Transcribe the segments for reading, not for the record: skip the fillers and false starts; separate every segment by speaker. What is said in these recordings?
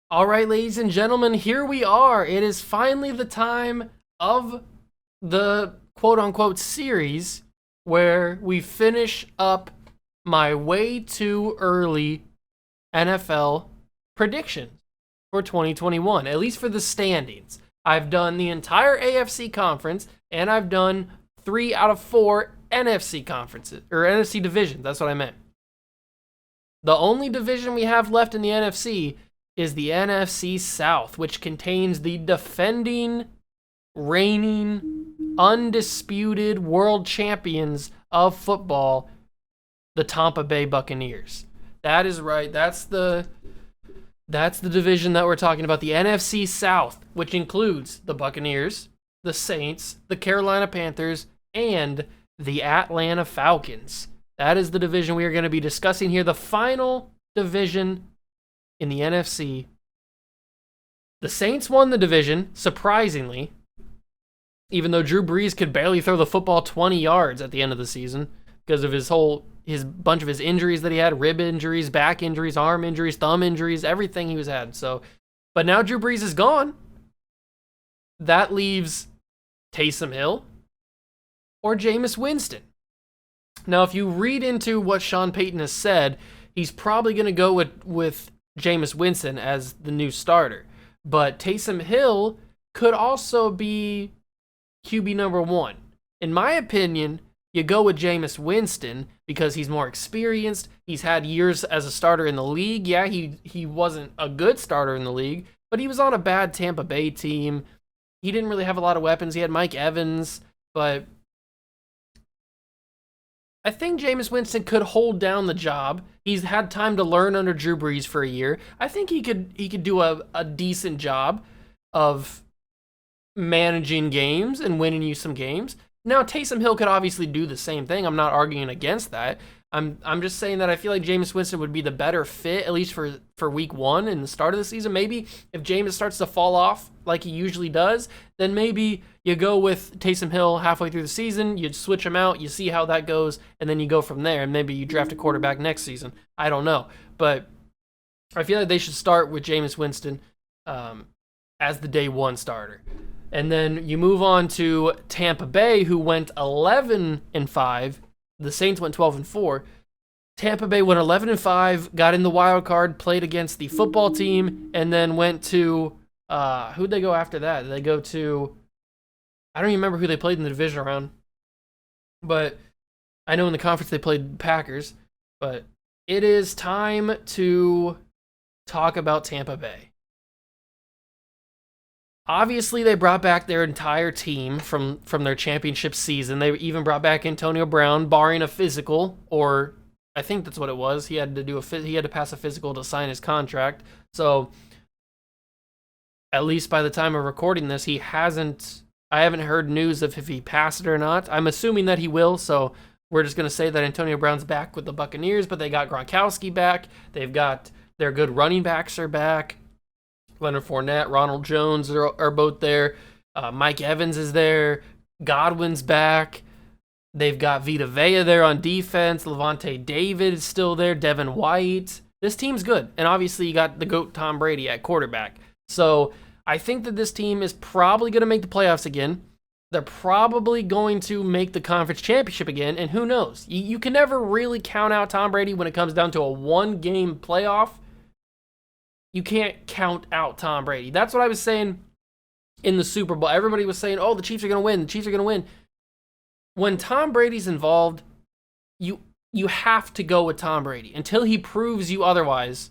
Speaker 1: All right, ladies and gentlemen, here we are. It is finally the time of the quote-unquote series where we finish up my way too early NFL predictions for 2021, at least for the standings. I've done the entire AFC conference, and I've done 3 out of 4 NFC conferences, or NFC divisions. That's what I meant. The only division we have left in the NFC is the NFC South, which contains the defending, reigning, undisputed world champions of football, the Tampa Bay Buccaneers. That is right. That's the division that we're talking about, the NFC South, which includes the Buccaneers, the Saints, the Carolina Panthers, and the Atlanta Falcons. That is the division we are going to be discussing here, the final division in the NFC. The Saints won the division, surprisingly, even though Drew Brees could barely throw the football 20 yards at the end of the season because of his bunch of his injuries that he had, rib injuries, back injuries, arm injuries, thumb injuries, everything he was had. So, but now Drew Brees is gone. That leaves Taysom Hill or Jameis Winston. Now, if you read into what Sean Payton has said, he's probably going to go with Jameis Winston as the new starter. But Taysom Hill could also be QB number 1. In my opinion, you go with Jameis Winston because he's more experienced. He's had years as a starter in the league. Yeah, he wasn't a good starter in the league, but he was on a bad Tampa Bay team. He didn't really have a lot of weapons. He had Mike Evans, but I think Jameis Winston could hold down the job. He's had time to learn under Drew Brees for a year. I think he could do a decent job of managing games and winning you some games. Now, Taysom Hill could obviously do the same thing. I'm not arguing against that. I'm just saying that I feel like Jameis Winston would be the better fit, at least for week 1 and the start of the season. Maybe if Jameis starts to fall off like he usually does, then maybe you go with Taysom Hill halfway through the season, you switch him out, you see how that goes, and then you go from there, and maybe you draft a quarterback next season. I don't know. But I feel like they should start with Jameis Winston as the day 1 starter. And then you move on to Tampa Bay, who went 11-5. The Saints went 12-4. Tampa Bay went 11-5, got in the wild card, played against the football team, and then went to who'd they go after that? They go to, I don't even remember who they played in the division round, but I know in the conference they played Packers. But it is time to talk about Tampa Bay. Obviously, they brought back their entire team from their championship season. They even brought back Antonio Brown, barring a physical, or I think that's what it was. He had to pass a physical to sign his contract. So, at least by the time of recording this, I haven't heard news of if he passed it or not. I'm assuming that he will, so we're just going to say that Antonio Brown's back with the Buccaneers, but they got Gronkowski back. They've got their good running backs are back. Leonard Fournette, Ronald Jones are both there. Mike Evans is there. Godwin's back. They've got Vita Vea there on defense. Levante David is still there. Devin White. This team's good. And obviously you got the GOAT Tom Brady at quarterback. So I think that this team is probably going to make the playoffs again. They're probably going to make the conference championship again. And who knows? You can never really count out Tom Brady when it comes down to a 1-game playoff. You can't count out Tom Brady. That's what I was saying in the Super Bowl. Everybody was saying, oh, the Chiefs are going to win. The Chiefs are going to win. When Tom Brady's involved, you have to go with Tom Brady. Until he proves otherwise,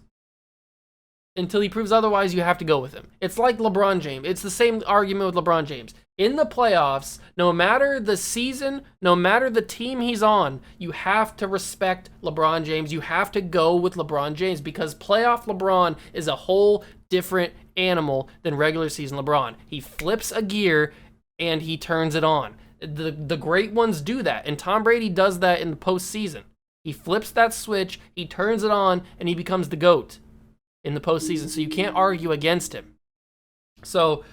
Speaker 1: you have to go with him. It's like LeBron James. It's the same argument with LeBron James. In the playoffs, no matter the season, no matter the team he's on, you have to respect LeBron James. You have to go with LeBron James because playoff LeBron is a whole different animal than regular season LeBron. He flips a gear and he turns it on. The great ones do that, and Tom Brady does that in the postseason. He flips that switch, he turns it on, and he becomes the GOAT in the postseason, so you can't argue against him. So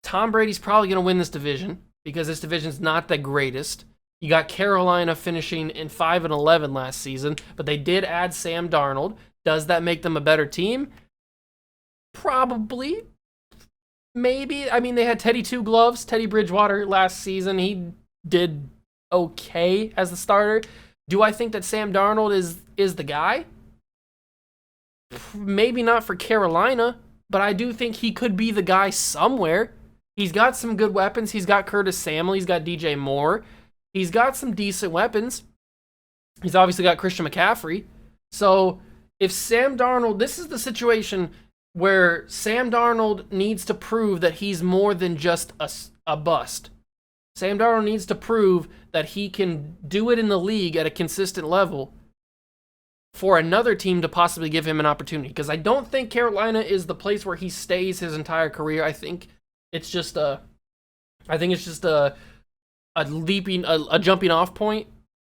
Speaker 1: Tom Brady's probably going to win this division because this division's not the greatest. You got Carolina finishing in 5-11 last season, but they did add Sam Darnold. Does that make them a better team? Probably. Maybe. I mean, they had Teddy Two Gloves, Teddy Bridgewater last season. He did okay as the starter. Do I think that Sam Darnold is the guy? Maybe not for Carolina, but I do think he could be the guy somewhere. He's got some good weapons. He's got Curtis Samuel. He's got DJ Moore. He's got some decent weapons. He's obviously got Christian McCaffrey. So if Sam Darnold, this is the situation where Sam Darnold needs to prove that he's more than just a bust. Sam Darnold needs to prove that he can do it in the league at a consistent level for another team to possibly give him an opportunity. Because I don't think Carolina is the place where he stays his entire career. I think it's just a jumping off point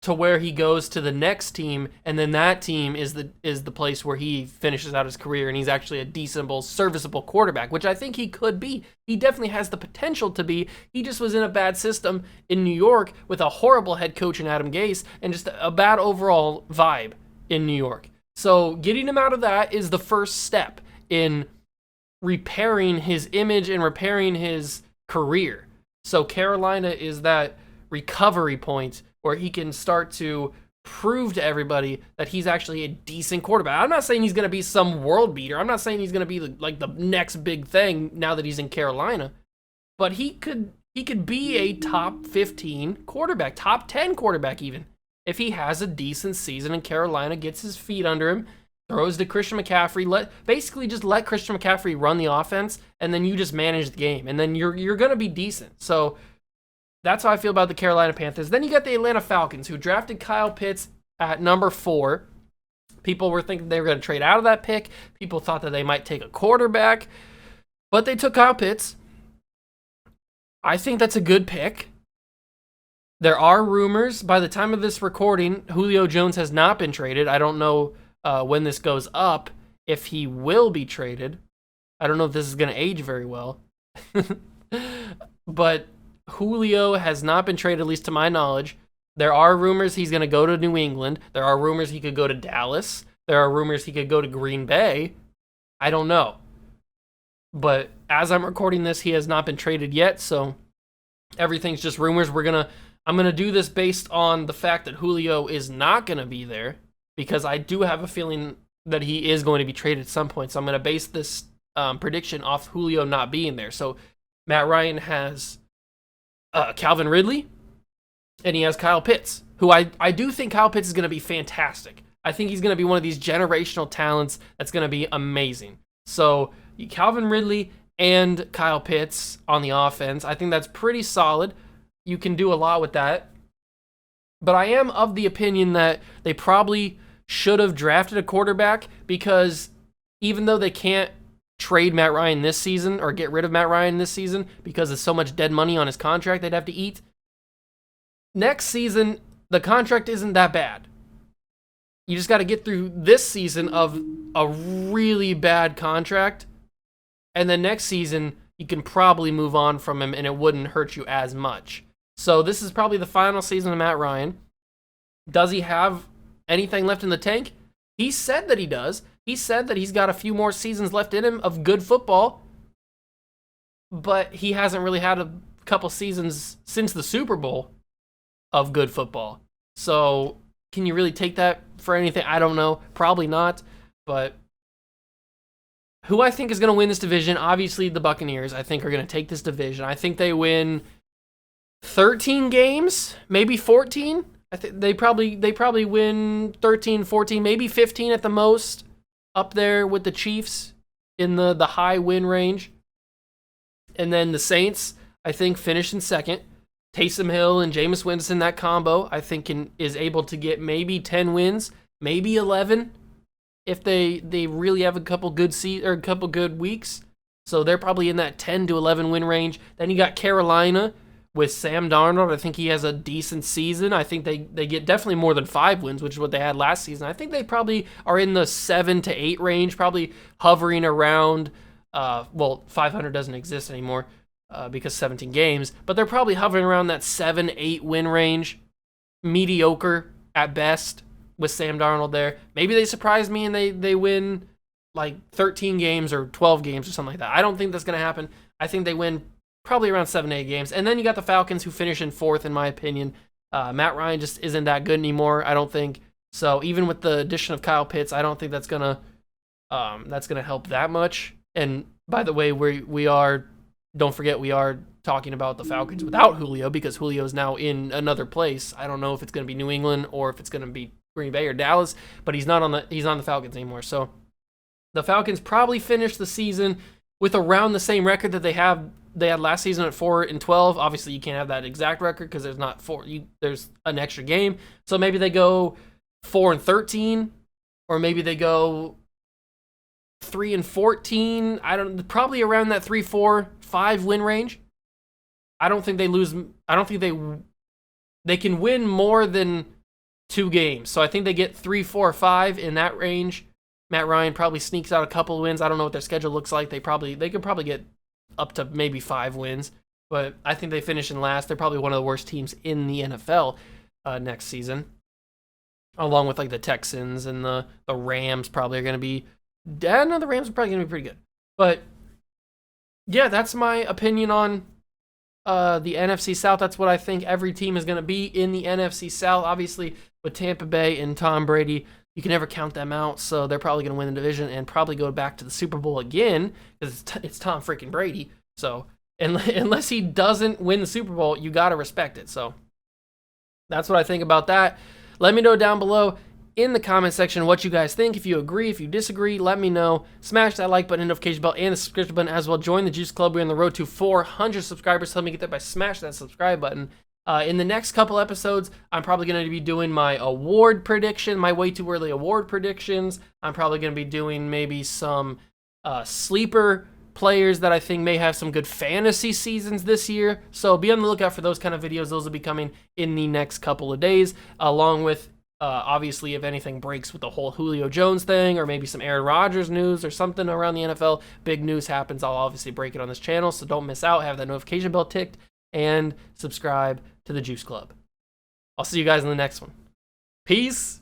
Speaker 1: to where he goes to the next team, and then that team is the place where he finishes out his career, and he's actually a decent, serviceable quarterback, which I think he could be. He definitely has the potential to be. He just was in a bad system in New York with a horrible head coach in Adam Gase and just a bad overall vibe in New York. So getting him out of that is the first step in repairing his image and repairing his career. So Carolina is that recovery point where he can start to prove to everybody that he's actually a decent quarterback. I'm not saying he's going to be some world beater. I'm not saying he's going to be like the next big thing now that he's in Carolina. But he could be a top 15 quarterback, top 10 quarterback even, if he has a decent season and Carolina gets his feet under him, throws to Christian McCaffrey, basically just let Christian McCaffrey run the offense, and then you just manage the game, and then you're going to be decent. So that's how I feel about the Carolina Panthers. Then you got the Atlanta Falcons, who drafted Kyle Pitts at number 4. People were thinking they were going to trade out of that pick. People thought that they might take a quarterback, but they took Kyle Pitts. I think that's a good pick. There are rumors. By the time of this recording, Julio Jones has not been traded. I don't know when this goes up if he will be traded. I don't know if this is going to age very well. But Julio has not been traded, at least to my knowledge. There are rumors he's going to go to New England. There are rumors he could go to Dallas. There are rumors he could go to Green Bay. I don't know. But as I'm recording this, he has not been traded yet, so everything's just rumors. I'm going to do this based on the fact that Julio is not going to be there, because I do have a feeling that he is going to be traded at some point. So I'm going to base this prediction off Julio not being there. So Matt Ryan has Calvin Ridley, and he has Kyle Pitts, who I do think Kyle Pitts is going to be fantastic. I think he's going to be one of these generational talents that's going to be amazing. So Calvin Ridley and Kyle Pitts on the offense, I think that's pretty solid. You can do a lot with that. But I am of the opinion that they probably should have drafted a quarterback, because even though they can't trade Matt Ryan this season or get rid of Matt Ryan this season because there's so much dead money on his contract they'd have to eat, next season the contract isn't that bad. You just got to get through this season of a really bad contract, and then next season you can probably move on from him and it wouldn't hurt you as much. So this is probably the final season of Matt Ryan. Does he have anything left in the tank? He said that he does. He said that he's got a few more seasons left in him of good football, but he hasn't really had a couple seasons since the Super Bowl of good football. So can you really take that for anything? I don't know. Probably not. But who I think is going to win this division, obviously the Buccaneers, I think are going to take this division. I think they win 13 games, maybe 14. I think they probably win 13, 14, maybe 15 at the most, up there with the Chiefs in the high win range. And then the Saints, I think, finish in second. Taysom Hill and Jameis Winston, that combo, I think is able to get maybe 10 wins, maybe 11 if they really have a couple good weeks. So they're probably in that 10 to 11 win range. Then you got Carolina with Sam Darnold. I think he has a decent season. I think they get definitely more than 5 wins, which is what they had last season. I think they probably are in the 7 to 8 range, probably hovering around, 500 doesn't exist anymore. because 17 games, but they're probably hovering around that 7-8 win range, mediocre at best with Sam Darnold there. Maybe they surprise me and they win like 13 games or 12 games or something like that. I don't think that's going to happen. I think they win probably around 7-8 games. And then you got the Falcons, who finish in 4th, in my opinion. Matt Ryan just isn't that good anymore, I don't think. So even with the addition of Kyle Pitts, I don't think that's gonna help that much. And by the way, don't forget we are talking about the Falcons without Julio, because Julio is now in another place. I don't know if it's going to be New England or if it's going to be Green Bay or Dallas, but he's not on the Falcons anymore. So the Falcons probably finish the season with around the same record that they had last season at 4-12. Obviously, you can't have that exact record because there's not there's an extra game. So maybe they go 4-13, or maybe they go 3-14. Probably around that 3-4-5 win range. I don't think they lose. I don't think they can win more than 2 games. So I think they get 3-4-5 in that range. Matt Ryan probably sneaks out a couple of wins. I don't know what their schedule looks like. They could probably get up to maybe 5 wins, but I think they finish in last. They're probably one of the worst teams in the NFL next season, along with like the Texans and the Rams. Probably are going to be. No, the Rams are probably going to be pretty good. But yeah, that's my opinion on the NFC South. That's what I think every team is going to be in the NFC South. Obviously, with Tampa Bay and Tom Brady, you can never count them out, so they're probably going to win the division and probably go back to the Super Bowl again, because it's Tom freaking Brady. So unless he doesn't win the Super Bowl, you got to respect it. So that's what I think about that. Let me know down below in the comment section what you guys think. If you agree, if you disagree, let me know. Smash that like button, notification bell, and the subscription button as well. Join the Juice Club. We're on the road to 400 subscribers. So help me get there by smashing that subscribe button. In the next couple episodes, I'm probably going to be doing my award prediction, my way too early award predictions. I'm probably going to be doing maybe some sleeper players that I think may have some good fantasy seasons this year. So be on the lookout for those kind of videos. Those will be coming in the next couple of days, along with obviously if anything breaks with the whole Julio Jones thing, or maybe some Aaron Rodgers news or something around the NFL, big news happens, I'll obviously break it on this channel. So don't miss out. Have that notification bell ticked and subscribe to the Juice Club. I'll see you guys in the next one. Peace.